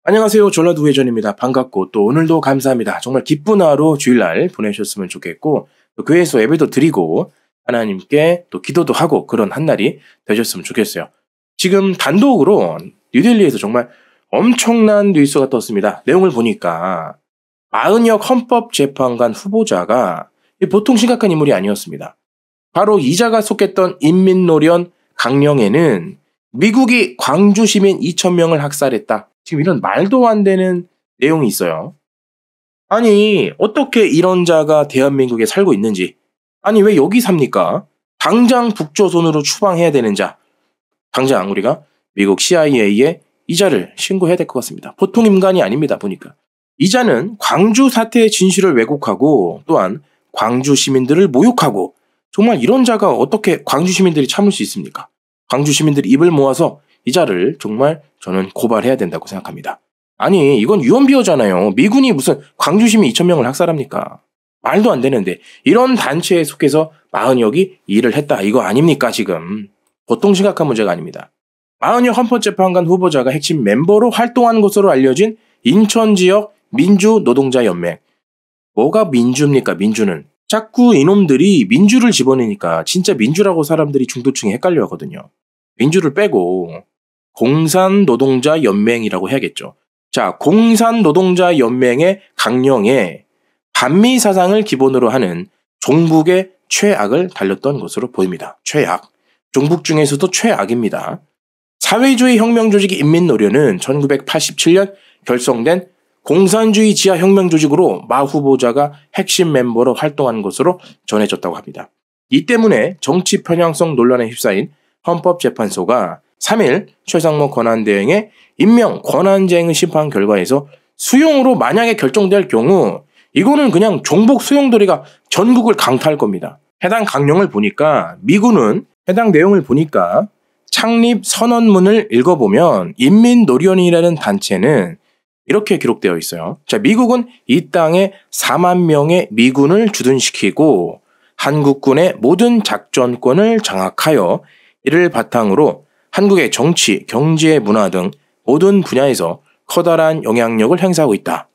안녕하세요. 전라도 회전입니다. 반갑고 또 오늘도 감사합니다. 정말 기쁜 하루 주일날 보내셨으면 좋겠고 또 교회에서 예배도 드리고 하나님께 또 기도도 하고 그런 한날이 되셨으면 좋겠어요. 지금 단독으로 뉴델리에서 정말 엄청난 뉴스가 떴습니다. 내용을 보니까 마은혁 헌법재판관 후보자가 보통 심각한 인물이 아니었습니다. 바로 이자가 속했던 인민노련 강령에는 미국이 광주 시민 2,000명을 학살했다. 지금 이런 말도 안 되는 내용이 있어요. 아니, 어떻게 이런 자가 대한민국에 살고 있는지. 아니, 왜 여기 삽니까? 당장 북조선으로 추방해야 되는 자. 당장 우리가 미국 CIA에 이자를 신고해야 될 것 같습니다. 보통 인간이 아닙니다, 보니까. 이자는 광주 사태의 진실을 왜곡하고 또한 광주 시민들을 모욕하고 정말 이런 자가 어떻게 광주 시민들이 참을 수 있습니까? 광주 시민들이 입을 모아서 이자를 정말 저는 고발해야 된다고 생각합니다. 아니, 이건 유언비어잖아요. 미군이 무슨 광주 시민 2,000명을 학살합니까? 말도 안 되는데 이런 단체에 속해서 마은혁이 일을 했다. 이거 아닙니까 지금? 보통 심각한 문제가 아닙니다. 마은혁 헌법재판관 후보자가 핵심 멤버로 활동한 것으로 알려진 인천지역 민주노동자연맹. 뭐가 민주입니까? 민주는. 자꾸 이놈들이 민주를 집어내니까 진짜 민주라고 사람들이 중도층이 헷갈려 하거든요. 민주를 빼고 공산노동자연맹이라고 해야겠죠. 자, 공산노동자연맹의 강령에 반미 사상을 기본으로 하는 종북의 최악을 달렸던 것으로 보입니다. 최악. 종북 중에서도 최악입니다. 사회주의 혁명조직 인민노련은 1987년 결성된 공산주의 지하 혁명조직으로 마 후보자가 핵심 멤버로 활동한 것으로 전해졌다고 합니다. 이 때문에 정치 편향성 논란에 휩싸인 헌법재판소가 3일 최상목 권한대행의 임명 권한쟁의 심판 결과에서 수용으로 만약에 결정될 경우 이거는 그냥 종북 수용돌이가 전국을 강타할 겁니다. 해당 강령을 보니까 미군은 해당 내용을 보니까 창립 선언문을 읽어보면 인민노련이라는 단체는 이렇게 기록되어 있어요. 자, 미국은 이 땅에 4만 명의 미군을 주둔시키고 한국군의 모든 작전권을 장악하여 이를 바탕으로 한국의 정치, 경제, 문화 등 모든 분야에서 커다란 영향력을 행사하고 있다.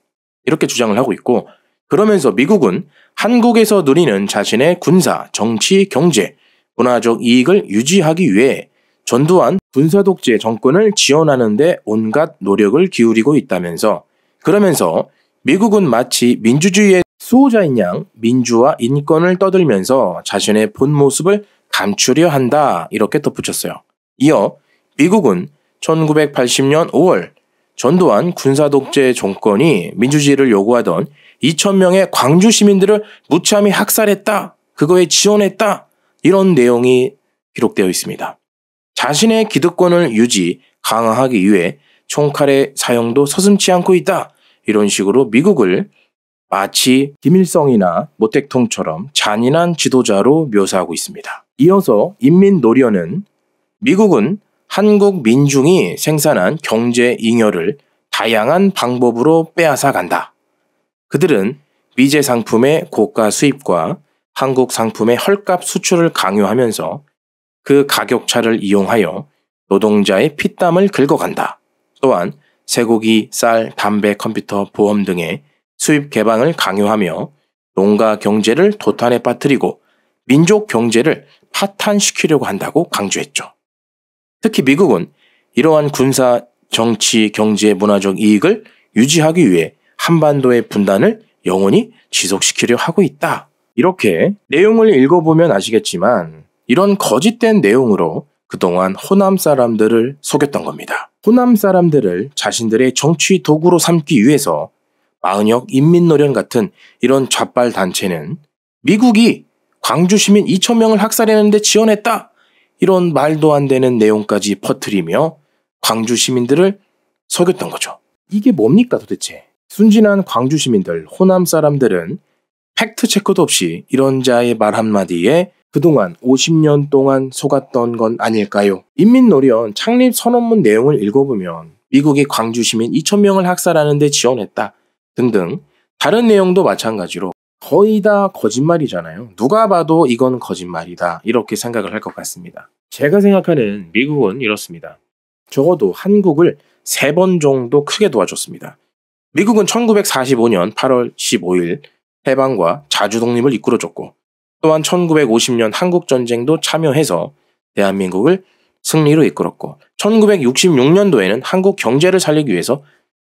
이렇게 주장을 하고 있고 그러면서 미국은 한국에서 누리는 자신의 군사, 정치, 경제, 문화적 이익을 유지하기 위해 전두환 군사독재 정권을 지원하는 데 온갖 노력을 기울이고 있다면서 그러면서 미국은 마치 민주주의의 수호자인 양 민주화 인권을 떠들면서 자신의 본 모습을 감추려 한다 이렇게 덧붙였어요. 이어 미국은 1980년 5월 전두환 군사독재 정권이 민주주의를 요구하던 2,000명의 광주 시민들을 무참히 학살했다. 그거에 지원했다. 이런 내용이 기록되어 있습니다. 자신의 기득권을 유지, 강화하기 위해 총칼의 사용도 서슴지 않고 있다. 이런 식으로 미국을 마치 김일성이나 모택동처럼 잔인한 지도자로 묘사하고 있습니다. 이어서 인민노련은 미국은 한국 민중이 생산한 경제 잉여를 다양한 방법으로 빼앗아 간다. 그들은 미제 상품의 고가 수입과 한국 상품의 헐값 수출을 강요하면서 그 가격차를 이용하여 노동자의 피땀을 긁어간다. 또한 쇠고기, 쌀, 담배, 컴퓨터, 보험 등의 수입 개방을 강요하며 농가 경제를 도탄에 빠뜨리고 민족 경제를 파탄시키려고 한다고 강조했죠. 특히 미국은 이러한 군사, 정치, 경제, 문화적 이익을 유지하기 위해 한반도의 분단을 영원히 지속시키려 하고 있다. 이렇게 내용을 읽어보면 아시겠지만 이런 거짓된 내용으로 그동안 호남 사람들을 속였던 겁니다. 호남 사람들을 자신들의 정치 도구로 삼기 위해서 마은혁 인민노련 같은 이런 좌빨 단체는 미국이 광주 시민 2,000명을 학살했는데 지원했다. 이런 말도 안 되는 내용까지 퍼뜨리며 광주 시민들을 속였던 거죠. 이게 뭡니까 도대체? 순진한 광주 시민들, 호남 사람들은 팩트 체크도 없이 이런 자의 말 한마디에 그동안 50년 동안 속았던 건 아닐까요? 인민노련 창립 선언문 내용을 읽어보면 미국이 광주 시민 2,000명을 학살하는 데 지원했다 등등 다른 내용도 마찬가지로 거의 다 거짓말이잖아요. 누가 봐도 이건 거짓말이다 이렇게 생각을 할 것 같습니다. 제가 생각하는 미국은 이렇습니다. 적어도 한국을 3번 정도 크게 도와줬습니다. 미국은 1945년 8월 15일 해방과 자주 독립을 이끌어줬고 또한 1950년 한국전쟁도 참여해서 대한민국을 승리로 이끌었고 1966년도에는 한국 경제를 살리기 위해서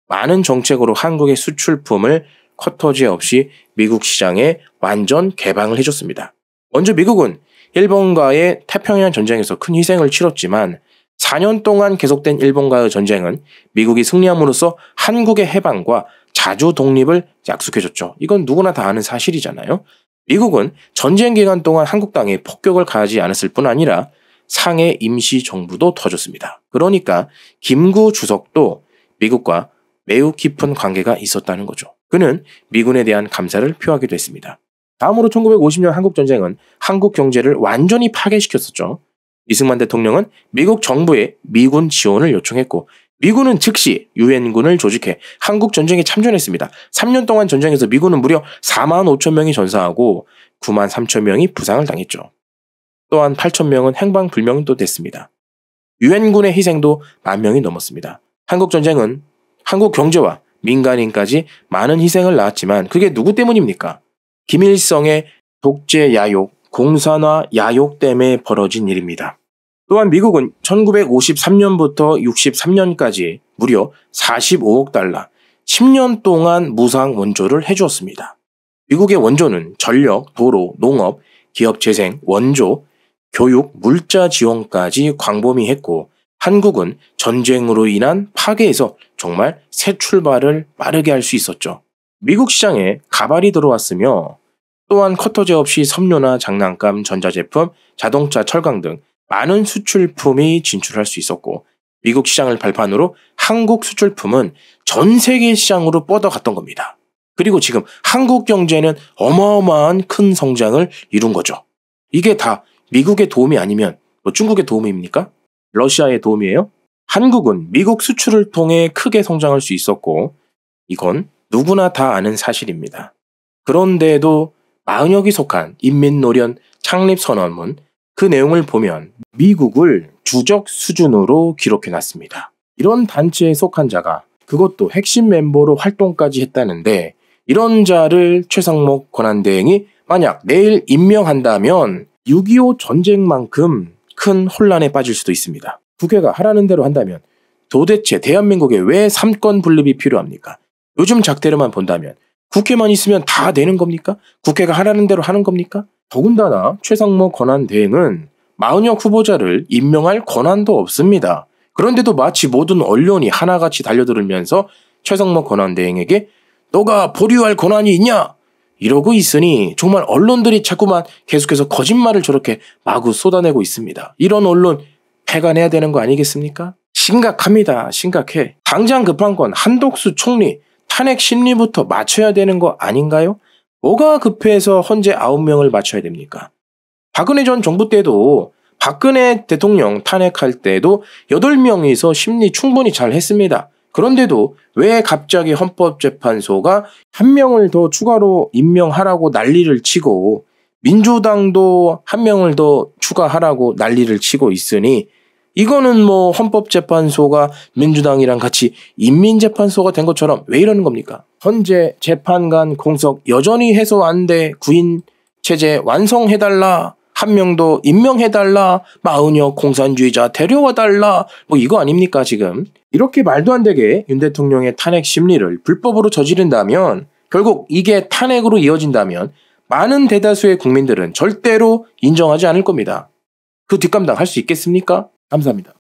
많은 정책으로 한국의 수출품을 쿼터제 없이 미국 시장에 완전 개방을 해줬습니다. 먼저 미국은 일본과의 태평양 전쟁에서 큰 희생을 치렀지만 4년 동안 계속된 일본과의 전쟁은 미국이 승리함으로써 한국의 해방과 자주 독립을 약속해줬죠. 이건 누구나 다 아는 사실이잖아요. 미국은 전쟁 기간 동안 한국 땅에 폭격을 가하지 않았을 뿐 아니라 상해 임시정부도 터줬습니다. 그러니까 김구 주석도 미국과 매우 깊은 관계가 있었다는 거죠. 그는 미군에 대한 감사를 표하기도 했습니다. 다음으로 1950년 한국전쟁은 한국 경제를 완전히 파괴시켰었죠. 이승만 대통령은 미국 정부에 미군 지원을 요청했고 미군은 즉시 유엔군을 조직해 한국 전쟁에 참전했습니다. 3년 동안 전쟁에서 미군은 무려 4만 5천 명이 전사하고 9만 3천 명이 부상을 당했죠. 또한 8천 명은 행방불명도 됐습니다. 유엔군의 희생도 10,000명이 넘었습니다. 한국 전쟁은 한국 경제와 민간인까지 많은 희생을 낳았지만 그게 누구 때문입니까? 김일성의 독재 야욕, 공산화 야욕 때문에 벌어진 일입니다. 또한 미국은 1953년부터 63년까지 무려 45억 달러, 10년 동안 무상 원조를 해주었습니다. 미국의 원조는 전력, 도로, 농업, 기업 재생, 원조, 교육, 물자 지원까지 광범위했고 한국은 전쟁으로 인한 파괴에서 정말 새 출발을 빠르게 할 수 있었죠. 미국 시장에 가발이 들어왔으며 또한 커터제 없이 섬유나 장난감, 전자제품, 자동차, 철강 등 많은 수출품이 진출할 수 있었고 미국 시장을 발판으로 한국 수출품은 전 세계 시장으로 뻗어갔던 겁니다. 그리고 지금 한국 경제는 어마어마한 큰 성장을 이룬 거죠. 이게 다 미국의 도움이 아니면 중국의 도움입니까? 러시아의 도움이에요? 한국은 미국 수출을 통해 크게 성장할 수 있었고 이건 누구나 다 아는 사실입니다. 그런데도 마흔역이 속한 인민노련 창립선언문 그 내용을 보면 미국을 주적 수준으로 기록해놨습니다. 이런 단체에 속한 자가 그것도 핵심 멤버로 활동까지 했다는데 이런 자를 최상목 권한대행이 만약 내일 임명한다면 6.25 전쟁만큼 큰 혼란에 빠질 수도 있습니다. 국회가 하라는 대로 한다면 도대체 대한민국에 왜 3권 분립이 필요합니까? 요즘 작태로만 본다면 국회만 있으면 다 되는 겁니까? 국회가 하라는 대로 하는 겁니까? 더군다나 최상목 권한대행은 마흔역 후보자를 임명할 권한도 없습니다. 그런데도 마치 모든 언론이 하나같이 달려들면서 최상목 권한대행에게 너가 보류할 권한이 있냐? 이러고 있으니 정말 언론들이 자꾸만 계속해서 거짓말을 저렇게 마구 쏟아내고 있습니다. 이런 언론 폐간해야 되는 거 아니겠습니까? 심각합니다. 심각해. 당장 급한 건 한독수 총리 탄핵 심리부터 맞춰야 되는 거 아닌가요? 뭐가 급해서 헌재 9명을 맞춰야 됩니까? 박근혜 전 정부 때도 박근혜 대통령 탄핵할 때도 8명이서 심리 충분히 잘 했습니다. 그런데도 왜 갑자기 헌법재판소가 1명을 더 추가로 임명하라고 난리를 치고 민주당도 1명을 더 추가하라고 난리를 치고 있으니 이거는 뭐 헌법재판소가 민주당이랑 같이 인민재판소가 된 것처럼 왜 이러는 겁니까? 헌재 재판관 공석 여전히 해소 안 돼. 구인 체제 완성해달라. 1명도 임명해달라. 마흔역 공산주의자 데려와달라. 뭐 이거 아닙니까 지금? 이렇게 말도 안 되게 윤 대통령의 탄핵 심리를 불법으로 저지른다면 결국 이게 탄핵으로 이어진다면 많은 대다수의 국민들은 절대로 인정하지 않을 겁니다. 그 뒷감당 할 수 있겠습니까? 감사합니다.